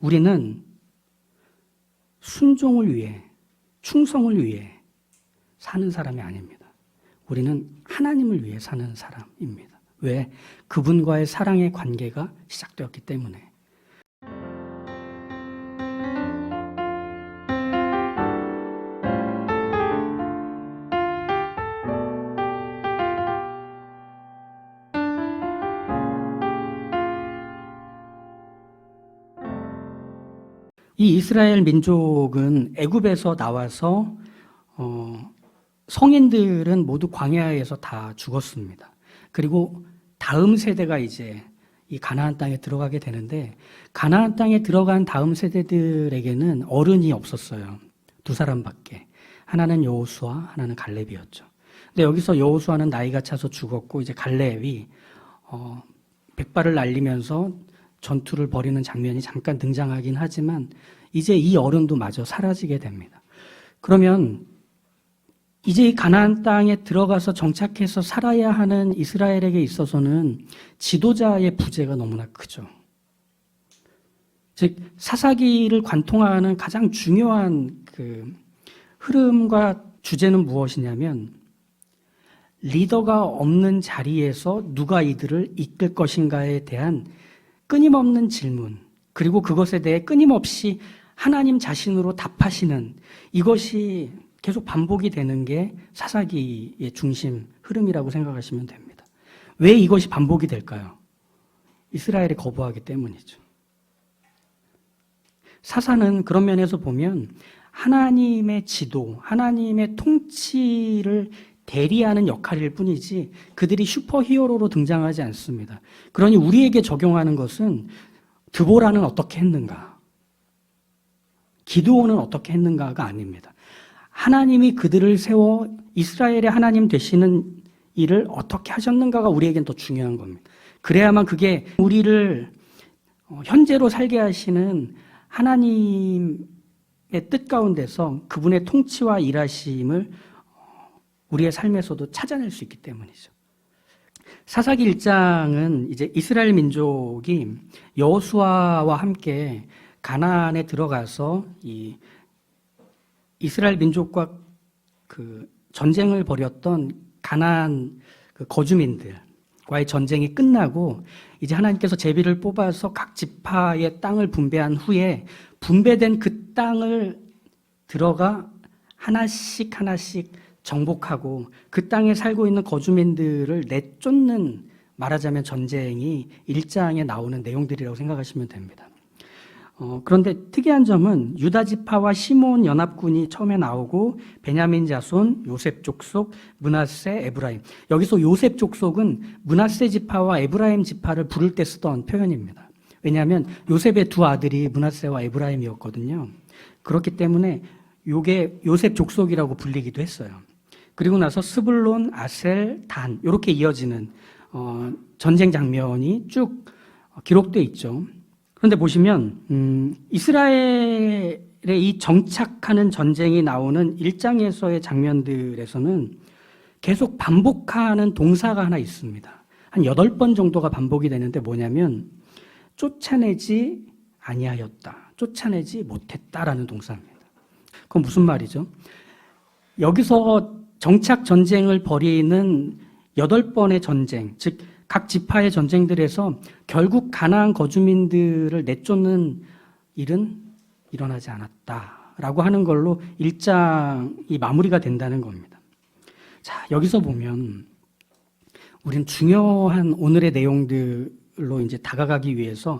우리는 순종을 위해, 충성을 위해 사는 사람이 아닙니다. 우리는 하나님을 위해 사는 사람입니다. 왜? 그분과의 사랑의 관계가 시작되었기 때문에. 이 이스라엘 민족은 애굽에서 나와서 성인들은 모두 광야에서 다 죽었습니다. 그리고 다음 세대가 이제 이 가나안 땅에 들어가게 되는데, 가나안 땅에 들어간 다음 세대들에게는 어른이 없었어요. 두 사람밖에. 하나는 여호수아, 하나는 갈렙이었죠. 근데 여기서 여호수아는 나이가 차서 죽었고, 이제 갈렙이 백발을 날리면서 전투를 벌이는 장면이 잠깐 등장하긴 하지만 이제 이 어른도 마저 사라지게 됩니다. 그러면 이제 이 가나안 땅에 들어가서 정착해서 살아야 하는 이스라엘에게 있어서는 지도자의 부재가 너무나 크죠. 즉 사사기를 관통하는 가장 중요한 그 흐름과 주제는 무엇이냐면, 리더가 없는 자리에서 누가 이들을 이끌 것인가에 대한 끊임없는 질문, 그리고 그것에 대해 끊임없이 하나님 자신으로 답하시는, 이것이 계속 반복이 되는 게 사사기의 중심 흐름이라고 생각하시면 됩니다. 왜 이것이 반복이 될까요? 이스라엘이 거부하기 때문이죠. 사사는 그런 면에서 보면 하나님의 지도, 하나님의 통치를 대리하는 역할일 뿐이지 그들이 슈퍼히어로로 등장하지 않습니다. 그러니 우리에게 적용하는 것은 드보라는 어떻게 했는가, 기드온은 어떻게 했는가가 아닙니다. 하나님이 그들을 세워 이스라엘의 하나님 되시는 일을 어떻게 하셨는가가 우리에겐 더 중요한 겁니다. 그래야만 그게 우리를 현재로 살게 하시는 하나님의 뜻 가운데서 그분의 통치와 일하심을 우리의 삶에서도 찾아낼 수 있기 때문이죠. 사사기 1장은 이제 이스라엘 민족이 여호수아와 함께 가나안에 들어가서 이 이스라엘 민족과 그 전쟁을 벌였던 가나안 그 거주민들과의 전쟁이 끝나고 이제 하나님께서 제비를 뽑아서 각 지파의 땅을 분배한 후에 분배된 그 땅을 들어가 하나씩 정복하고 그 땅에 살고 있는 거주민들을 내쫓는, 말하자면 전쟁이 1장에 나오는 내용들이라고 생각하시면 됩니다. 그런데 특이한 점은 유다 지파와 시몬 연합군이 처음에 나오고 베냐민 자손, 요셉 족속, 므낫세, 에브라임. 여기서 요셉 족속은 므낫세 지파와 에브라임 지파를 부를 때 쓰던 표현입니다. 왜냐하면 요셉의 두 아들이 므낫세와 에브라임이었거든요. 그렇기 때문에 이게 요셉 족속이라고 불리기도 했어요. 그리고 나서 스불론, 아셀, 단 이렇게 이어지는 전쟁 장면이 쭉 기록되어 있죠. 그런데 보시면 이스라엘의 이 정착하는 전쟁이 나오는 1장에서의 장면들에서는 계속 반복하는 동사가 하나 있습니다. 한 8번 정도가 반복이 되는데 뭐냐면 쫓아내지 아니하였다, 쫓아내지 못했다라는 동사입니다. 그건 무슨 말이죠? 여기서 정착 전쟁을 벌이는 8번의 전쟁, 즉 각 지파의 전쟁들에서 결국 가나안 거주민들을 내쫓는 일은 일어나지 않았다라고 하는 걸로 1장이 마무리가 된다는 겁니다. 자, 여기서 보면 우리는 중요한 오늘의 내용들로 이제 다가가기 위해서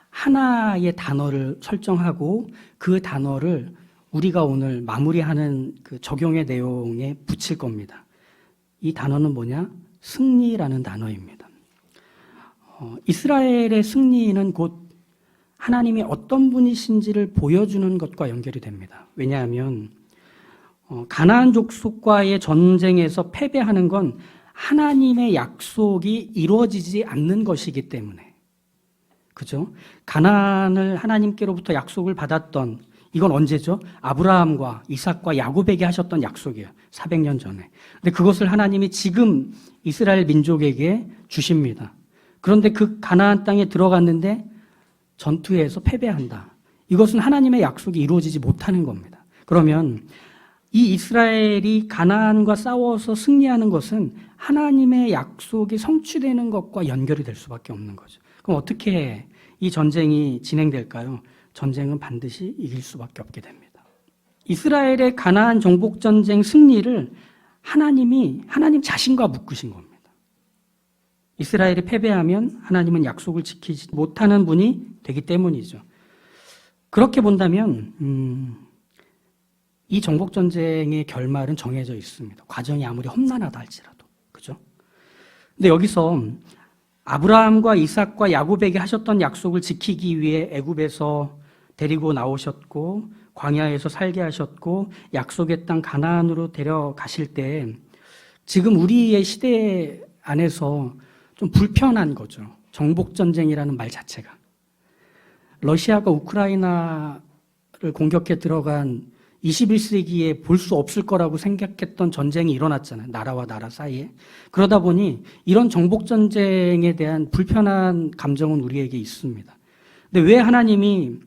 하나의 단어를 설정하고 그 단어를 우리가 오늘 마무리하는 그 적용의 내용에 붙일 겁니다. 이 단어는 뭐냐? 승리라는 단어입니다. 이스라엘의 승리는 곧 하나님이 어떤 분이신지를 보여주는 것과 연결이 됩니다. 왜냐하면 가나안 족속과의 전쟁에서 패배하는 건 하나님의 약속이 이루어지지 않는 것이기 때문에, 그죠? 가나안을 하나님께로부터 약속을 받았던, 이건 언제죠? 아브라함과 이삭과 야곱에게 하셨던 약속이에요. 400년 전에. 근데 그것을 하나님이 지금 이스라엘 민족에게 주십니다. 그런데 그 가나안 땅에 들어갔는데 전투에서 패배한다. 이것은 하나님의 약속이 이루어지지 못하는 겁니다. 그러면 이 이스라엘이 가나안과 싸워서 승리하는 것은 하나님의 약속이 성취되는 것과 연결이 될 수밖에 없는 거죠. 그럼 어떻게 이 전쟁이 진행될까요? 전쟁은 반드시 이길 수밖에 없게 됩니다. 이스라엘의 가나안 정복 전쟁 승리를 하나님 자신과 묶으신 겁니다. 이스라엘이 패배하면 하나님은 약속을 지키지 못하는 분이 되기 때문이죠. 그렇게 본다면 이 정복 전쟁의 결말은 정해져 있습니다. 과정이 아무리 험난하다 할지라도, 그죠? 근데 여기서 아브라함과 이삭과 야곱에게 하셨던 약속을 지키기 위해 애굽에서 데리고 나오셨고 광야에서 살게 하셨고 약속의 땅 가나안으로 데려가실 때 지금 우리의 시대 안에서 좀 불편한 거죠. 정복 전쟁이라는 말 자체가. 러시아가 우크라이나를 공격해 들어간 21세기에 볼 수 없을 거라고 생각했던 전쟁이 일어났잖아요. 나라와 나라 사이에. 그러다 보니 이런 정복 전쟁에 대한 불편한 감정은 우리에게 있습니다. 근데 왜 하나님이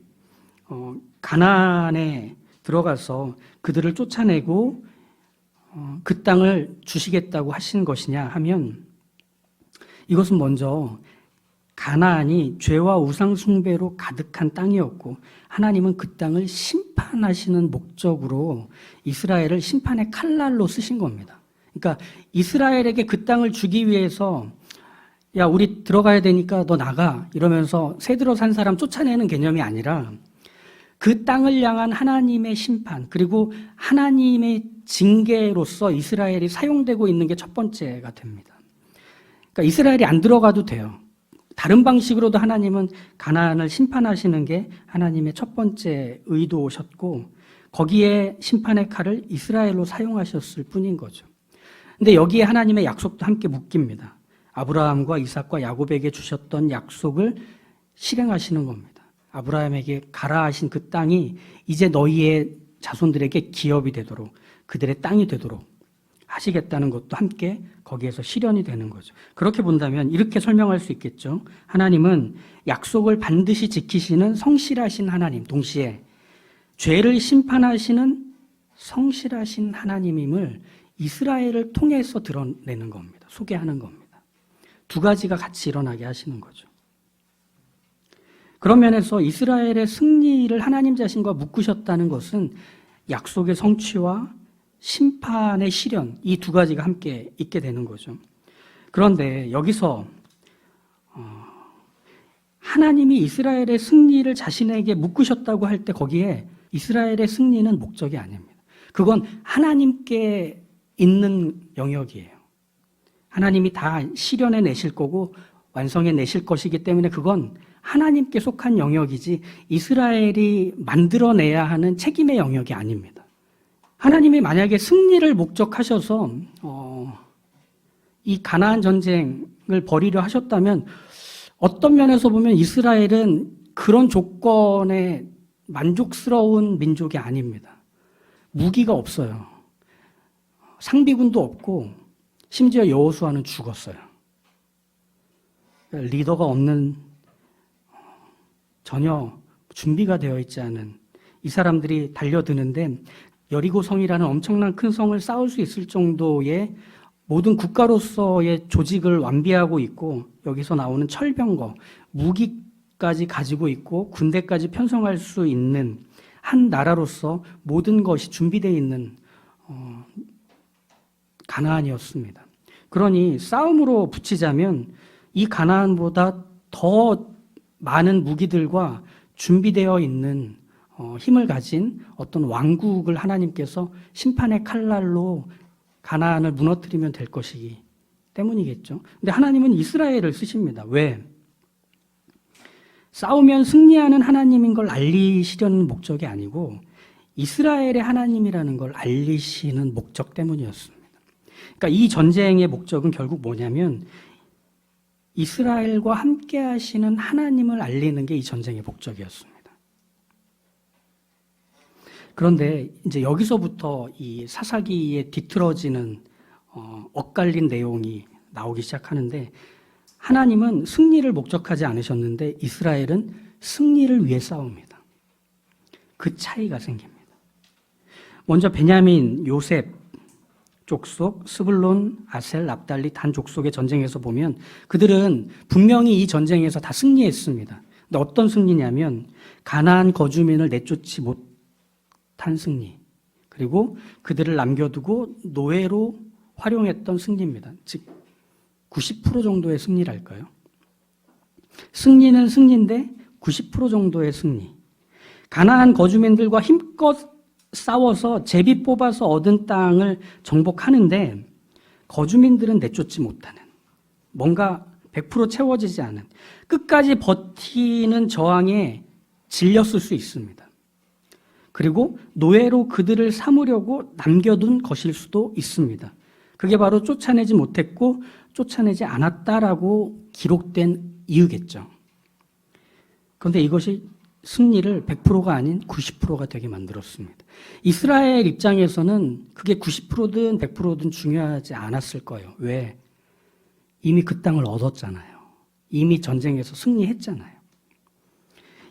가나안에 들어가서 그들을 쫓아내고 그 땅을 주시겠다고 하신 것이냐 하면 이것은 먼저 가나안이 죄와 우상 숭배로 가득한 땅이었고 하나님은 그 땅을 심판하시는 목적으로 이스라엘을 심판의 칼날로 쓰신 겁니다. 그러니까 이스라엘에게 그 땅을 주기 위해서 야 우리 들어가야 되니까 너 나가 이러면서 새 들어 산 사람 쫓아내는 개념이 아니라 그 땅을 향한 하나님의 심판 그리고 하나님의 징계로서 이스라엘이 사용되고 있는 게 첫 번째가 됩니다. 그러니까 이스라엘이 안 들어가도 돼요. 다른 방식으로도 하나님은 가나안을 심판하시는 게 하나님의 첫 번째 의도셨고 거기에 심판의 칼을 이스라엘로 사용하셨을 뿐인 거죠. 근데 여기에 하나님의 약속도 함께 묶입니다. 아브라함과 이삭과 야곱에게 주셨던 약속을 실행하시는 겁니다. 아브라함에게 가라 하신 그 땅이 이제 너희의 자손들에게 기업이 되도록 그들의 땅이 되도록 하시겠다는 것도 함께 거기에서 실현이 되는 거죠. 그렇게 본다면 이렇게 설명할 수 있겠죠. 하나님은 약속을 반드시 지키시는 성실하신 하나님, 동시에 죄를 심판하시는 성실하신 하나님임을 이스라엘을 통해서 드러내는 겁니다. 소개하는 겁니다. 두 가지가 같이 일어나게 하시는 거죠. 그런 면에서 이스라엘의 승리를 하나님 자신과 묶으셨다는 것은 약속의 성취와 심판의 실현, 이 두 가지가 함께 있게 되는 거죠. 그런데 여기서 하나님이 이스라엘의 승리를 자신에게 묶으셨다고 할 때 거기에 이스라엘의 승리는 목적이 아닙니다. 그건 하나님께 있는 영역이에요. 하나님이 다 실현해 내실 거고 완성해 내실 것이기 때문에 그건 하나님께 속한 영역이지 이스라엘이 만들어내야 하는 책임의 영역이 아닙니다. 하나님이 만약에 승리를 목적하셔서 이 가나안 전쟁을 벌이려 하셨다면 어떤 면에서 보면 이스라엘은 그런 조건에 만족스러운 민족이 아닙니다. 무기가 없어요. 상비군도 없고 심지어 여호수아는 죽었어요. 리더가 없는 전혀 준비가 되어 있지 않은 이 사람들이 달려드는데 여리고성이라는 엄청난 큰 성을 쌓을 수 있을 정도의 모든 국가로서의 조직을 완비하고 있고 여기서 나오는 철병거, 무기까지 가지고 있고 군대까지 편성할 수 있는 한 나라로서 모든 것이 준비되어 있는 가나안이었습니다. 그러니 싸움으로 붙이자면 이 가나안보다 더 많은 무기들과 준비되어 있는 힘을 가진 어떤 왕국을 하나님께서 심판의 칼날로 가나안을 무너뜨리면 될 것이기 때문이겠죠. 근데 하나님은 이스라엘을 쓰십니다. 왜? 싸우면 승리하는 하나님인 걸 알리시려는 목적이 아니고 이스라엘의 하나님이라는 걸 알리시는 목적 때문이었습니다. 그러니까 이 전쟁의 목적은 결국 뭐냐면 이스라엘과 함께 하시는 하나님을 알리는 게 이 전쟁의 목적이었습니다. 그런데 이제 여기서부터 이 사사기에 뒤틀어지는 엇갈린 내용이 나오기 시작하는데 하나님은 승리를 목적하지 않으셨는데 이스라엘은 승리를 위해 싸웁니다. 그 차이가 생깁니다. 먼저 베냐민, 요셉 족속, 스불론, 아셀, 납달리, 단 족속의 전쟁에서 보면 그들은 분명히 이 전쟁에서 다 승리했습니다. 근데 어떤 승리냐면 가나안 거주민을 내쫓지 못한 승리, 그리고 그들을 남겨두고 노예로 활용했던 승리입니다. 즉 90% 정도의 승리랄까요? 승리는 승리인데 90% 정도의 승리. 가나안 거주민들과 힘껏 싸워서 제비 뽑아서 얻은 땅을 정복하는데 거주민들은 내쫓지 못하는, 뭔가 100% 채워지지 않은, 끝까지 버티는 저항에 질렸을 수 있습니다. 그리고 노예로 그들을 삼으려고 남겨둔 것일 수도 있습니다. 그게 바로 쫓아내지 못했고 쫓아내지 않았다라고 기록된 이유겠죠. 그런데 이것이 승리를 100%가 아닌 90%가 되게 만들었습니다. 이스라엘 입장에서는 그게 90%든 100%든 중요하지 않았을 거예요. 왜? 이미 그 땅을 얻었잖아요. 이미 전쟁에서 승리했잖아요.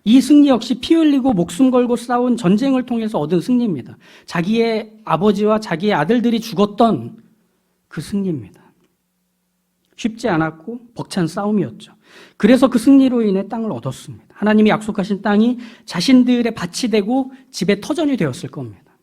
이 승리 역시 피 흘리고 목숨 걸고 싸운 전쟁을 통해서 얻은 승리입니다. 자기의 아버지와 자기의 아들들이 죽었던 그 승리입니다. 쉽지 않았고 벅찬 싸움이었죠. 그래서 그 승리로 인해 땅을 얻었습니다. 하나님이 약속하신 땅이 자신들의 밭이 되고 집의 터전이 되었을 겁니다.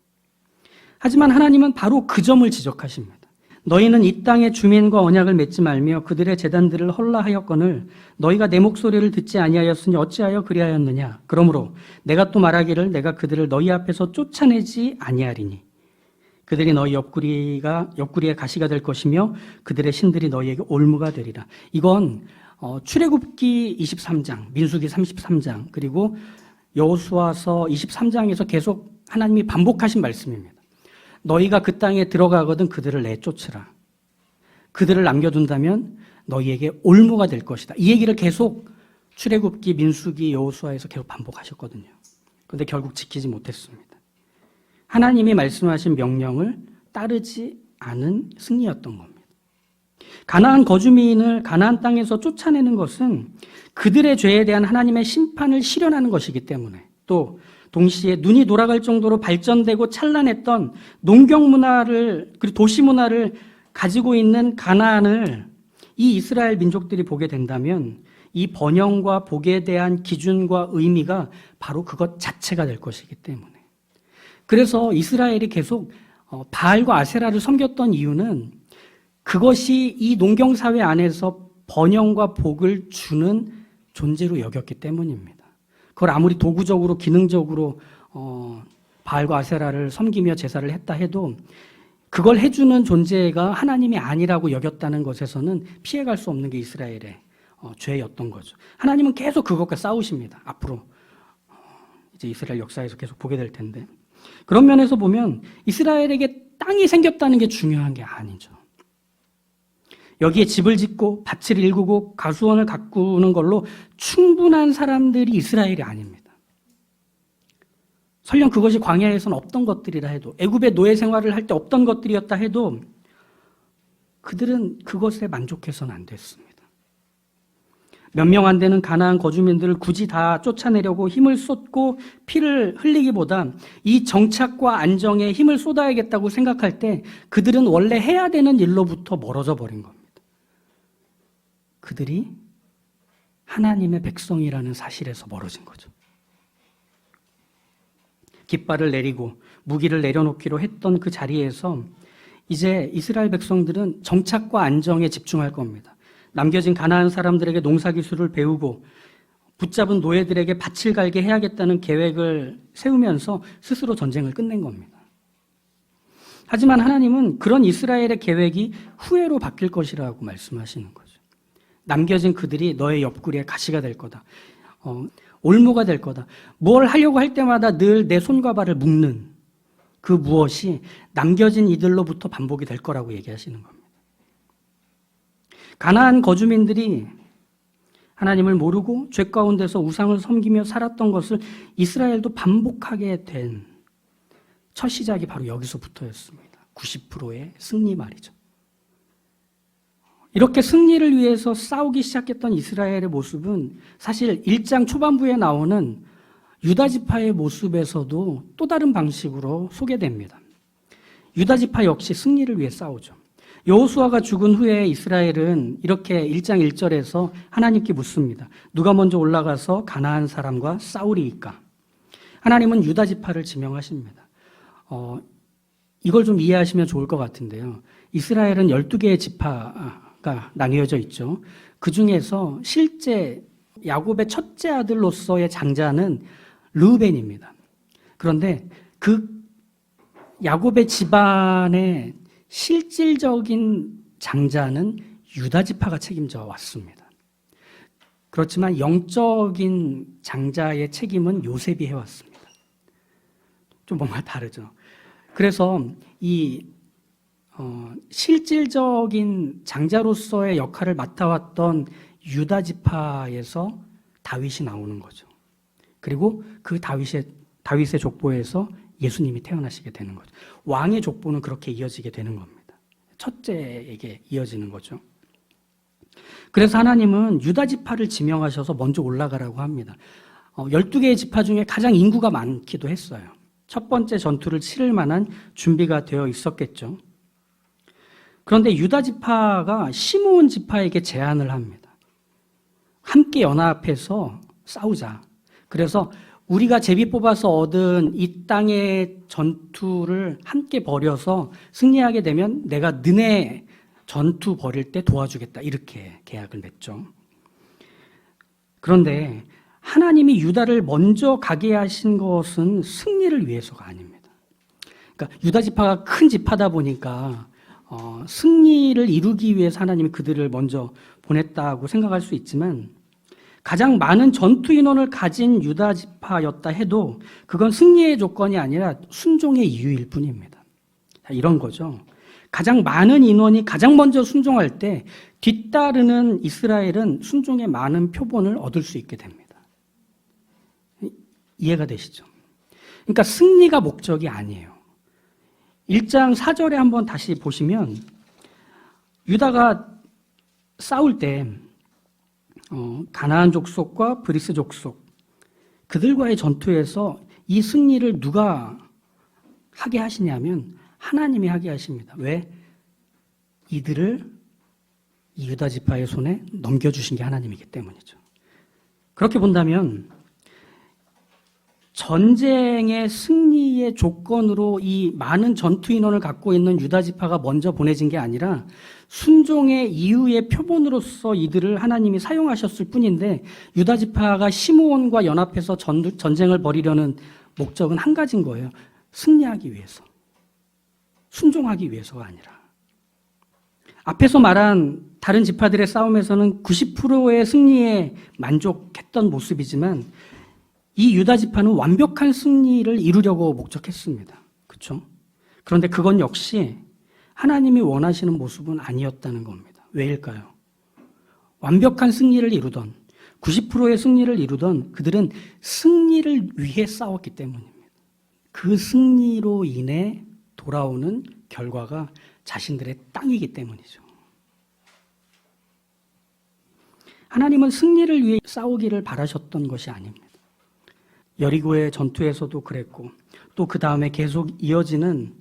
하지만 하나님은 바로 그 점을 지적하십니다. 너희는 이 땅의 주민과 언약을 맺지 말며 그들의 제단들을 헐라하였거늘 너희가 내 목소리를 듣지 아니하였으니 어찌하여 그리하였느냐. 그러므로 내가 또 말하기를 내가 그들을 너희 앞에서 쫓아내지 아니하리니 그들이 너희 옆구리의 가시가 될 것이며 그들의 신들이 너희에게 올무가 되리라. 이건 출애굽기 23장, 민수기 33장, 그리고 여호수아서 23장에서 계속 하나님이 반복하신 말씀입니다. 너희가 그 땅에 들어가거든 그들을 내쫓으라. 그들을 남겨둔다면 너희에게 올무가 될 것이다. 이 얘기를 계속 출애굽기, 민수기, 여호수아에서 계속 반복하셨거든요. 그런데 결국 지키지 못했습니다. 하나님이 말씀하신 명령을 따르지 않은 승리였던 겁니다. 가나안 거주민을 가나안 땅에서 쫓아내는 것은 그들의 죄에 대한 하나님의 심판을 실현하는 것이기 때문에, 또 동시에 눈이 돌아갈 정도로 발전되고 찬란했던 농경 문화를, 그리고 도시 문화를 가지고 있는 가나안을 이 이스라엘 민족들이 보게 된다면 이 번영과 복에 대한 기준과 의미가 바로 그것 자체가 될 것이기 때문에, 그래서 이스라엘이 계속 바알과 아세라를 섬겼던 이유는 그것이 이 농경사회 안에서 번영과 복을 주는 존재로 여겼기 때문입니다. 그걸 아무리 도구적으로 기능적으로 바알과 아세라를 섬기며 제사를 했다 해도 그걸 해주는 존재가 하나님이 아니라고 여겼다는 것에서는 피해갈 수 없는 게 이스라엘의 죄였던 거죠. 하나님은 계속 그것과 싸우십니다. 앞으로 이제 이스라엘 역사에서 계속 보게 될 텐데, 그런 면에서 보면 이스라엘에게 땅이 생겼다는 게 중요한 게 아니죠. 여기에 집을 짓고 밭을 일구고 가수원을 가꾸는 걸로 충분한 사람들이 이스라엘이 아닙니다. 설령 그것이 광야에서는 없던 것들이라 해도, 애굽의 노예 생활을 할 때 없던 것들이었다 해도 그들은 그것에 만족해서는 안 됐습니다. 몇 명 안 되는 가나안 거주민들을 굳이 다 쫓아내려고 힘을 쏟고 피를 흘리기보다 이 정착과 안정에 힘을 쏟아야겠다고 생각할 때 그들은 원래 해야 되는 일로부터 멀어져 버린 겁니다. 그들이 하나님의 백성이라는 사실에서 멀어진 거죠. 깃발을 내리고 무기를 내려놓기로 했던 그 자리에서 이제 이스라엘 백성들은 정착과 안정에 집중할 겁니다. 남겨진 가나안 사람들에게 농사기술을 배우고 붙잡은 노예들에게 밭을 갈게 해야겠다는 계획을 세우면서 스스로 전쟁을 끝낸 겁니다. 하지만 하나님은 그런 이스라엘의 계획이 후회로 바뀔 것이라고 말씀하시는 거죠. 남겨진 그들이 너의 옆구리에 가시가 될 거다. 올무가 될 거다. 뭘 하려고 할 때마다 늘 내 손과 발을 묶는 그 무엇이 남겨진 이들로부터 반복이 될 거라고 얘기하시는 겁니다. 가나안 거주민들이 하나님을 모르고 죄 가운데서 우상을 섬기며 살았던 것을 이스라엘도 반복하게 된 첫 시작이 바로 여기서부터였습니다. 90%의 승리 말이죠. 이렇게 승리를 위해서 싸우기 시작했던 이스라엘의 모습은 사실 1장 초반부에 나오는 유다 지파의 모습에서도 또 다른 방식으로 소개됩니다. 유다 지파 역시 승리를 위해 싸우죠. 여호수아가 죽은 후에 이스라엘은 이렇게 1장 1절에서 하나님께 묻습니다. 누가 먼저 올라가서 가나안 사람과 싸우리이까? 하나님은 유다 지파를 지명하십니다. 이걸 좀 이해하시면 좋을 것 같은데요. 이스라엘은 12개의 지파가 나뉘어져 있죠. 그 중에서 실제 야곱의 첫째 아들로서의 장자는 르우벤입니다. 그런데 그 야곱의 집안의 실질적인 장자는 유다 지파가 책임져 왔습니다. 그렇지만 영적인 장자의 책임은 요셉이 해왔습니다. 좀 뭔가 다르죠. 그래서 이 실질적인 장자로서의 역할을 맡아왔던 유다 지파에서 다윗이 나오는 거죠. 그리고 그 다윗의 족보에서 예수님이 태어나시게 되는 거죠. 왕의 족보는 그렇게 이어지게 되는 겁니다. 첫째에게 이어지는 거죠. 그래서 하나님은 유다 지파를 지명하셔서 먼저 올라가라고 합니다. 12개의 지파 중에 가장 인구가 많기도 했어요. 첫 번째 전투를 치를 만한 준비가 되어 있었겠죠. 그런데 유다 지파가 시므온 지파에게 제안을 합니다. 함께 연합해서 싸우자. 그래서 우리가 제비 뽑아서 얻은 이 땅의 전투를 함께 벌여서 승리하게 되면 내가 너네 전투 벌일 때 도와주겠다. 이렇게 계약을 맺죠. 그런데 하나님이 유다를 먼저 가게 하신 것은 승리를 위해서가 아닙니다. 그러니까 유다 지파가 큰 지파다 보니까 승리를 이루기 위해서 하나님이 그들을 먼저 보냈다고 생각할 수 있지만 가장 많은 전투 인원을 가진 유다 지파였다 해도 그건 승리의 조건이 아니라 순종의 이유일 뿐입니다. 이런 거죠. 가장 많은 인원이 가장 먼저 순종할 때 뒤따르는 이스라엘은 순종의 많은 표본을 얻을 수 있게 됩니다. 이해가 되시죠? 그러니까 승리가 목적이 아니에요. 1장 4절에 한번 다시 보시면 유다가 싸울 때 가나안 족속과 브리스 족속 그들과의 전투에서 이 승리를 누가 하게 하시냐면 하나님이 하게 하십니다. 왜? 이들을 이 유다 지파의 손에 넘겨주신 게 하나님이기 때문이죠. 그렇게 본다면 전쟁의 승리의 조건으로 이 많은 전투 인원을 갖고 있는 유다 지파가 먼저 보내진 게 아니라 순종의 이유의 표본으로서 이들을 하나님이 사용하셨을 뿐인데 유다 지파가 시므온과 연합해서 전쟁을 벌이려는 목적은 한 가지인 거예요. 승리하기 위해서. 순종하기 위해서가 아니라. 앞에서 말한 다른 지파들의 싸움에서는 90%의 승리에 만족했던 모습이지만 이 유다 지파는 완벽한 승리를 이루려고 목적했습니다. 그렇죠? 그런데 그건 역시 하나님이 원하시는 모습은 아니었다는 겁니다. 왜일까요? 완벽한 승리를 이루던 90%의 승리를 이루던 그들은 승리를 위해 싸웠기 때문입니다. 그 승리로 인해 돌아오는 결과가 자신들의 땅이기 때문이죠. 하나님은 승리를 위해 싸우기를 바라셨던 것이 아닙니다. 여리고의 전투에서도 그랬고 또 그 다음에 계속 이어지는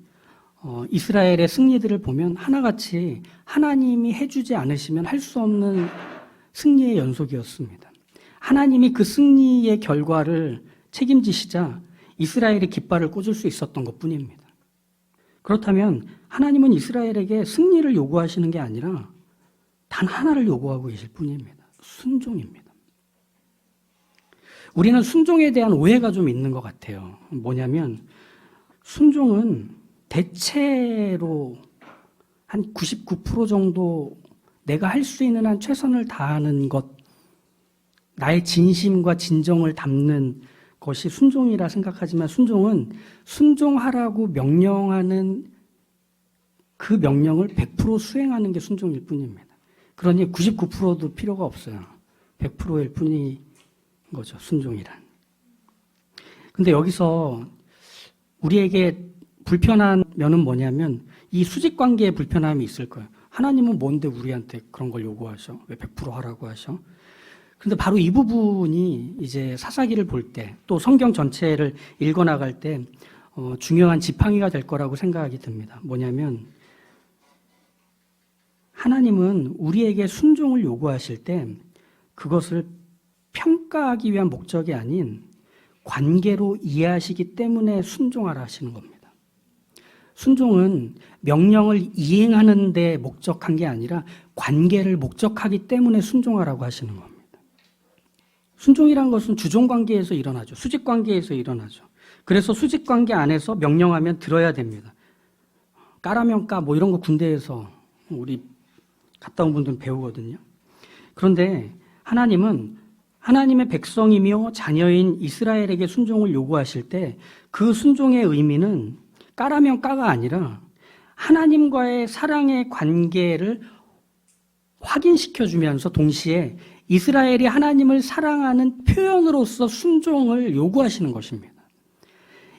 이스라엘의 승리들을 보면 하나같이 하나님이 해주지 않으시면 할 수 없는 승리의 연속이었습니다. 하나님이 그 승리의 결과를 책임지시자 이스라엘이 깃발을 꽂을 수 있었던 것뿐입니다. 그렇다면 하나님은 이스라엘에게 승리를 요구하시는 게 아니라 단 하나를 요구하고 계실 뿐입니다. 순종입니다. 우리는 순종에 대한 오해가 좀 있는 것 같아요. 뭐냐면 순종은 대체로 한 99% 정도 내가 할 수 있는 한 최선을 다하는 것, 나의 진심과 진정을 담는 것이 순종이라 생각하지만 순종은 순종하라고 명령하는 그 명령을 100% 수행하는 게 순종일 뿐입니다. 그러니 99%도 필요가 없어요. 100%일 뿐인 거죠, 순종이란. 근데 여기서 우리에게 불편한 면은 뭐냐면 이 수직 관계에 불편함이 있을 거예요. 하나님은 뭔데 우리한테 그런 걸 요구하셔? 왜 100% 하라고 하셔? 그런데 바로 이 부분이 이제 사사기를 볼 때 또 성경 전체를 읽어나갈 때 중요한 지팡이가 될 거라고 생각이 듭니다. 뭐냐면 하나님은 우리에게 순종을 요구하실 때 그것을 평가하기 위한 목적이 아닌 관계로 이해하시기 때문에 순종하라 하시는 겁니다. 순종은 명령을 이행하는 데 목적한 게 아니라 관계를 목적하기 때문에 순종하라고 하시는 겁니다. 순종이란 것은 주종관계에서 일어나죠. 수직관계에서 일어나죠. 그래서 수직관계 안에서 명령하면 들어야 됩니다. 까라면 까 뭐 이런 거 군대에서 우리 갔다 온 분들은 배우거든요. 그런데 하나님은 하나님의 백성이며 자녀인 이스라엘에게 순종을 요구하실 때 그 순종의 의미는 까라면 까가 아니라 하나님과의 사랑의 관계를 확인시켜주면서 동시에 이스라엘이 하나님을 사랑하는 표현으로서 순종을 요구하시는 것입니다.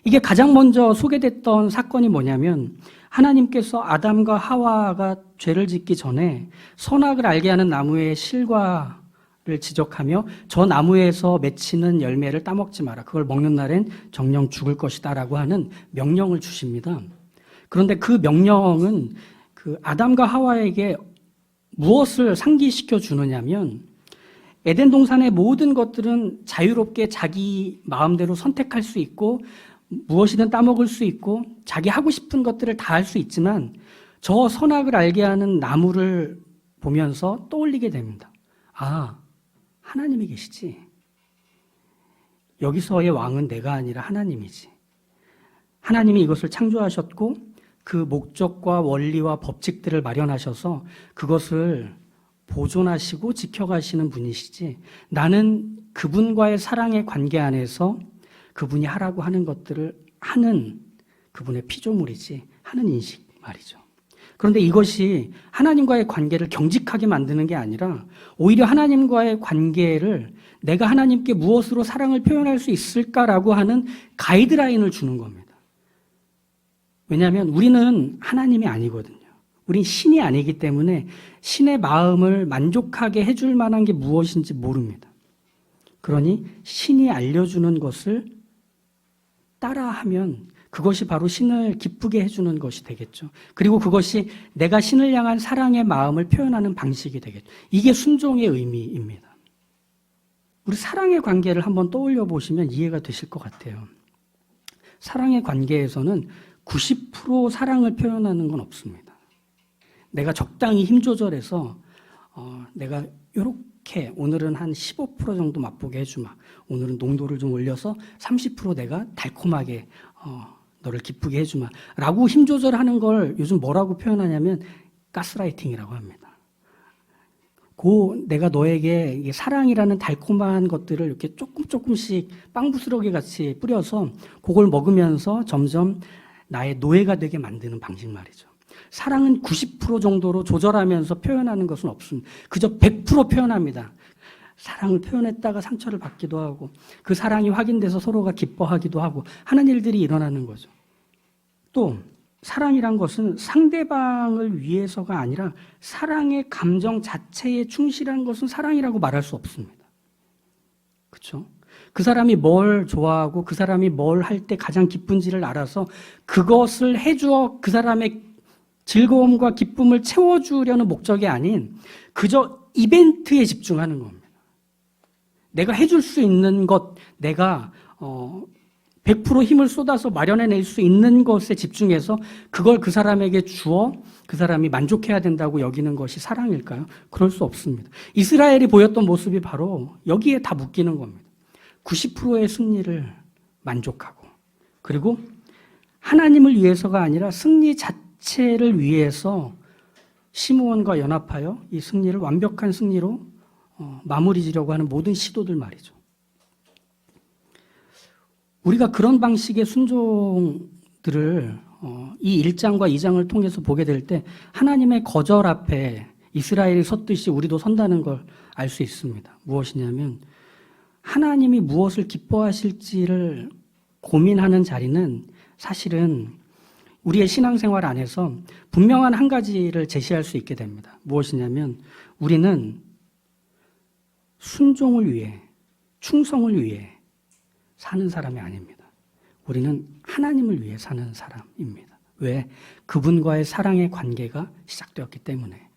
이게 가장 먼저 소개됐던 사건이 뭐냐면 하나님께서 아담과 하와가 죄를 짓기 전에 선악을 알게 하는 나무의 실과를 지적하며 저 나무에서 맺히는 열매를 따먹지 마라. 그걸 먹는 날엔 정령 죽을 것이다 라고 하는 명령을 주십니다. 그런데 그 명령은 그 아담과 하와에게 무엇을 상기시켜 주느냐면 에덴 동산의 모든 것들은 자유롭게 자기 마음대로 선택할 수 있고 무엇이든 따먹을 수 있고 자기 하고 싶은 것들을 다 할 수 있지만 저 선악을 알게 하는 나무를 보면서 떠올리게 됩니다. 아, 하나님이 계시지. 여기서의 왕은 내가 아니라 하나님이지. 하나님이 이것을 창조하셨고 그 목적과 원리와 법칙들을 마련하셔서 그것을 보존하시고 지켜가시는 분이시지 나는 그분과의 사랑의 관계 안에서 그분이 하라고 하는 것들을 하는 그분의 피조물이지 하는 인식 말이죠. 그런데 이것이 하나님과의 관계를 경직하게 만드는 게 아니라 오히려 하나님과의 관계를 내가 하나님께 무엇으로 사랑을 표현할 수 있을까라고 하는 가이드라인을 주는 겁니다. 왜냐하면 우리는 하나님이 아니거든요. 우린 신이 아니기 때문에 신의 마음을 만족하게 해줄 만한 게 무엇인지 모릅니다. 그러니 신이 알려주는 것을 따라하면 그것이 바로 신을 기쁘게 해주는 것이 되겠죠. 그리고 그것이 내가 신을 향한 사랑의 마음을 표현하는 방식이 되겠죠. 이게 순종의 의미입니다. 우리 사랑의 관계를 한번 떠올려 보시면 이해가 되실 것 같아요. 사랑의 관계에서는 90% 사랑을 표현하는 건 없습니다. 내가 적당히 힘 조절해서 내가 이렇게 오늘은 한 15% 정도 맛보게 해주마. 오늘은 농도를 좀 올려서 30% 내가 달콤하게 너를 기쁘게 해주마. 라고 힘 조절하는 걸 요즘 뭐라고 표현하냐면 가스라이팅이라고 합니다. 내가 너에게 이게 사랑이라는 달콤한 것들을 이렇게 조금씩 빵부스러기 같이 뿌려서 그걸 먹으면서 점점 나의 노예가 되게 만드는 방식 말이죠. 사랑은 90% 정도로 조절하면서 표현하는 것은 없습니다. 그저 100% 표현합니다. 사랑을 표현했다가 상처를 받기도 하고 그 사랑이 확인돼서 서로가 기뻐하기도 하고 하는 일들이 일어나는 거죠. 또 사랑이란 것은 상대방을 위해서가 아니라 사랑의 감정 자체에 충실한 것은 사랑이라고 말할 수 없습니다. 그렇죠? 그 사람이 뭘 좋아하고 그 사람이 뭘 할 때 가장 기쁜지를 알아서 그것을 해주어 그 사람의 즐거움과 기쁨을 채워주려는 목적이 아닌 그저 이벤트에 집중하는 겁니다. 내가 해줄 수 있는 것, 내가 100% 힘을 쏟아서 마련해낼 수 있는 것에 집중해서 그걸 그 사람에게 주어 그 사람이 만족해야 된다고 여기는 것이 사랑일까요? 그럴 수 없습니다. 이스라엘이 보였던 모습이 바로 여기에 다 묶이는 겁니다. 90%의 승리를 만족하고 그리고 하나님을 위해서가 아니라 승리 자체를 위해서 시므온과 연합하여 이 승리를 완벽한 승리로 마무리 지려고 하는 모든 시도들 말이죠. 우리가 그런 방식의 순종들을 이 1장과 2장을 통해서 보게 될 때 하나님의 거절 앞에 이스라엘이 섰듯이 우리도 선다는 걸 알 수 있습니다. 무엇이냐면 하나님이 무엇을 기뻐하실지를 고민하는 자리는 사실은 우리의 신앙생활 안에서 분명한 한 가지를 제시할 수 있게 됩니다. 무엇이냐면 우리는 순종을 위해, 충성을 위해 사는 사람이 아닙니다. 우리는 하나님을 위해 사는 사람입니다. 왜? 그분과의 사랑의 관계가 시작되었기 때문에.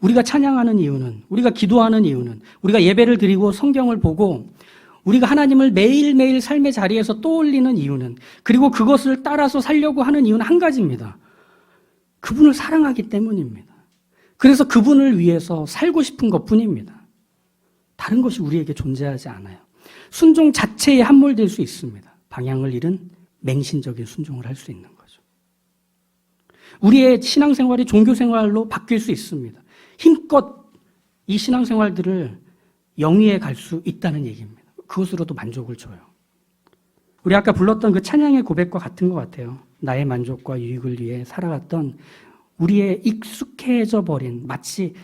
우리가 찬양하는 이유는, 우리가 기도하는 이유는, 우리가 예배를 드리고 성경을 보고 우리가 하나님을 매일매일 삶의 자리에서 떠올리는 이유는, 그리고 그것을 따라서 살려고 하는 이유는 한 가지입니다. 그분을 사랑하기 때문입니다. 그래서 그분을 위해서 살고 싶은 것뿐입니다. 다른 것이 우리에게 존재하지 않아요. 순종 자체에 함몰될 수 있습니다. 방향을 잃은 맹신적인 순종을 할 수 있는 거죠. 우리의 신앙생활이 종교생활로 바뀔 수 있습니다. 힘껏 이 신앙생활들을 영위해 갈 수 있다는 얘기입니다. 그것으로도 만족을 줘요. 우리 아까 불렀던 그 찬양의 고백과 같은 것 같아요. 나의 만족과 유익을 위해 살아갔던 우리의 익숙해져 버린, 마치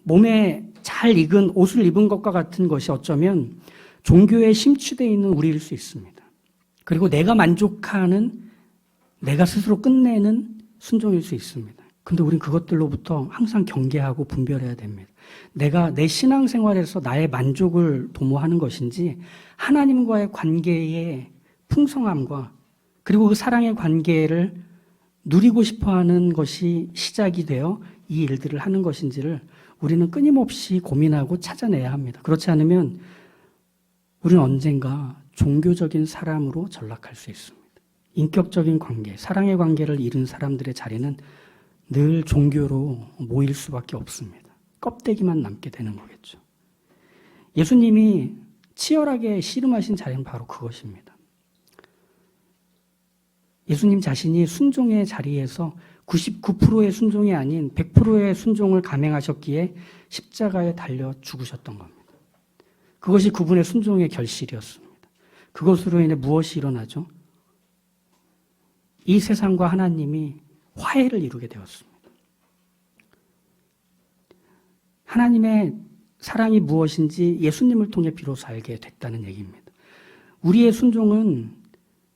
몸에 잘 익은 옷을 입은 것과 같은 것이 어쩌면 종교에 심취되어 있는 우리일 수 있습니다. 그리고 내가 만족하는, 내가 스스로 끝내는 순종일 수 있습니다. 근데 우린 그것들로부터 항상 경계하고 분별해야 됩니다. 내가 내 신앙생활에서 나의 만족을 도모하는 것인지, 하나님과의 관계의 풍성함과 그리고 그 사랑의 관계를 누리고 싶어하는 것이 시작이 되어 이 일들을 하는 것인지를 우리는 끊임없이 고민하고 찾아내야 합니다. 그렇지 않으면 우리는 언젠가 종교적인 사람으로 전락할 수 있습니다. 인격적인 관계, 사랑의 관계를 잃은 사람들의 자리는 늘 종교로 모일 수밖에 없습니다. 껍데기만 남게 되는 거겠죠. 예수님이 치열하게 씨름하신 자리는 바로 그것입니다. 예수님 자신이 순종의 자리에서 99%의 순종이 아닌 100%의 순종을 감행하셨기에 십자가에 달려 죽으셨던 겁니다. 그것이 그분의 순종의 결실이었습니다. 그것으로 인해 무엇이 일어나죠? 이 세상과 하나님이 화해를 이루게 되었습니다. 하나님의 사랑이 무엇인지 예수님을 통해 비로소 알게 됐다는 얘기입니다. 우리의 순종은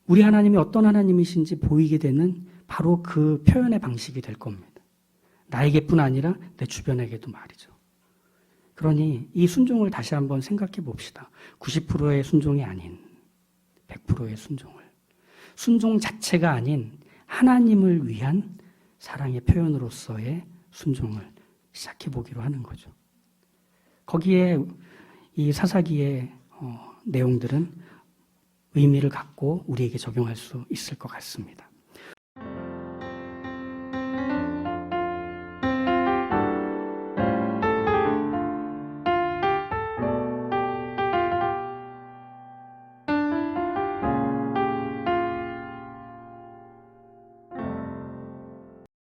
우리 하나님이 어떤 하나님이신지 보이게 되는 바로 그 표현의 방식이 될 겁니다. 나에게뿐 아니라 내 주변에게도 말이죠. 그러니 이 순종을 다시 한번 생각해 봅시다. 90%의 순종이 아닌 100%의 순종을. 순종 자체가 아닌 하나님을 위한 사랑의 표현으로서의 순종을 시작해 보기로 하는 거죠. 거기에 이 사사기의 내용들은 의미를 갖고 우리에게 적용할 수 있을 것 같습니다.